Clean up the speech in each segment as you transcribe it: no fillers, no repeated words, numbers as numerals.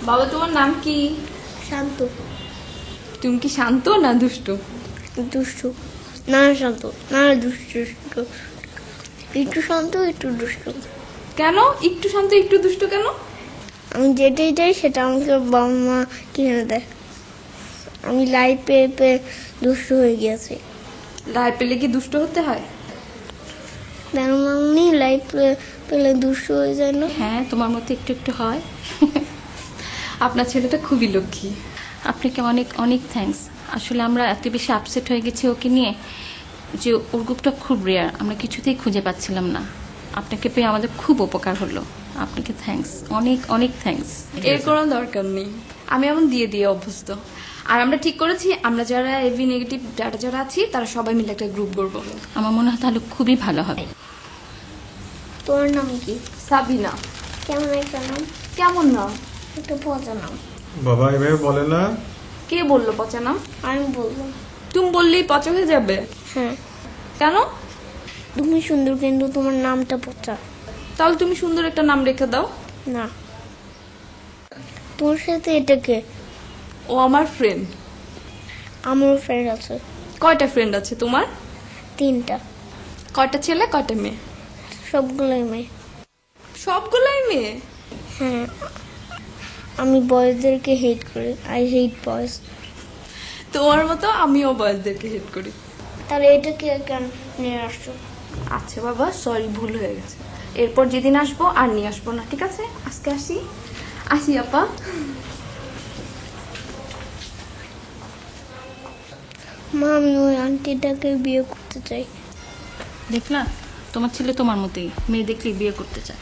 বাবা তোমার নাম কি? শান্ত। তুমি কি শান্ত না দুষ্টু? দুষ্টু না শান্ত না দুষ্টু, একটু শান্ত একটু দুষ্টু। কেন একটু শান্ত একটু দুষ্টু কেন? আমি যেটাই যাই সেটা আমাকে বাবা মা কিনে দেয়। আমি লাইফ পেয়ে পেয়ে দুষ্টু হয়ে গিয়েছি। লাইফ পেলে কি দুষ্ট হতে হয়? কেন মামনি লাইফ পেলে দুষ্টু হয়ে যায় না? হ্যাঁ, তোমার মতো একটু একটু হয়। আপনার ছেলেটা খুবই লক্ষ্মী। আপনাকে অনেক অনেক থ্যাঙ্কস। আসলে আমরা এত বেশি আপসেট হয়ে গেছি ওকে নিয়ে যে ওর গ্রুপটা খুব রেয়ার, আমরা কিছুতেই খুঁজে পাচ্ছিলাম না। আপনাকে পেয়ে আমাদের খুব উপকার হলো। আপনাকে থ্যাঙ্কস, অনেক অনেক থ্যাঙ্কস। এর কোনো দরকার নেই, আমি এমন দিয়ে দিয়ে অভ্যস্ত। আর আমরা ঠিক করেছি আমরা যারা এবি নেগেটিভ ডাটা যারা আছি তারা সবাই মিলে একটা গ্রুপ করবো। আমার মনে হয় তাহলে খুবই ভালো হবে। তোমার নাম কি? সাবিনা। কেমন একটা নাম? কেমন নাম? একটা পচা নাম। বাবা এভাবে বলে না। কে বললো পচা নাম? আমি বললাম। তুমি বললেই পচা হয়ে যাবে? হ্যাঁ। কেন? তুমি সুন্দর কিন্তু তোমার নামটা পচা। তাহলে তুমি সুন্দর একটা নাম রেখে দাও। না। তোমার সাথে এটাকে? ও আমার ফ্রেন্ড। আমারও ফ্রেন্ড আছে। কয়টা ফ্রেন্ড আছে তোমার? 3টা। কয়টা ছেলে কয়টা মেয়ে? সবগুলোই মেয়ে। সবগুলাই মেয়ে? হ্যাঁ, আমি বয়েজদেরকে হেট করি। I hate boys. তোমার মতো আমিও বয়সদেরকে হেট করি। তাহলে এটাকে কেন নিয়ে আসছো? আচ্ছা বাবা, সরি, ভুল হয়ে গেছে। এরপর যেদিন আসবো আর নিয়ে আসবো না, ঠিক আছে? আজকে আসি। আসি আপা। মা, আমি ওই আন্টিটাকে বিয়ে করতে চাই। দেখলা, তোমার ছেলে তোমার মতোই, মেয়ে দেখলেই বিয়ে করতে চায়।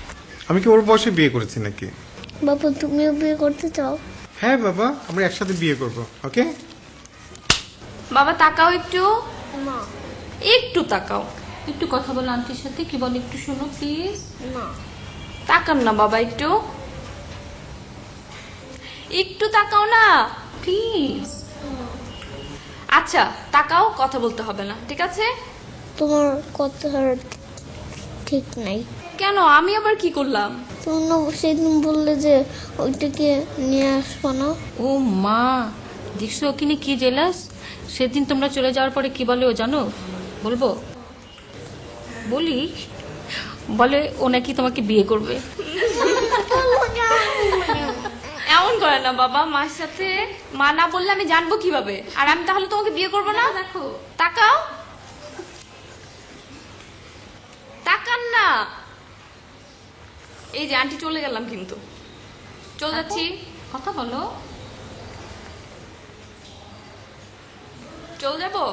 আমি কি ওর বয়সে বিয়ে করেছি নাকি? বাবা, তুমিও বিয়ে করতে চাও? হ্যাঁ বাবা, আমরা একসাথে বিয়ে করব। ওকে বাবা তাকাও একটু, না। একটু তাকাও। একটু কথা বলো আন্টির সাথে, কি বলে একটু শোনো প্লিজ। না। তাকান না বাবা, একটু একটু তাকাও না প্লিজ। আচ্ছা তাকাও, কথা বলতে হবে না, ঠিক আছে? তোমার কথা ঠিক নাই। কেন, আমি আবার কি করলাম? তুমি না সেদিন বললে যে ওইটাকে নিয়ে আসবো না। ও মা, দেখছো ওখানে কি জেলাস। সেদিন তোমরা চলে যাওয়ার পরে কি বলে ও জানো? বলবো? বলি, বলে ও নাকি তোমাকে বিয়ে করবে। এমন করে না বাবা, মার সাথে মা না বললে আমি জানবো কিভাবে? আর আমি তাহলে তোমাকে বিয়ে করবো না? দেখো তাকাও, তাকান না। এই যে আন্টি চলে গেলাম, কিন্তু চলে যাচ্ছি। কথা বলো। চলে যাবো।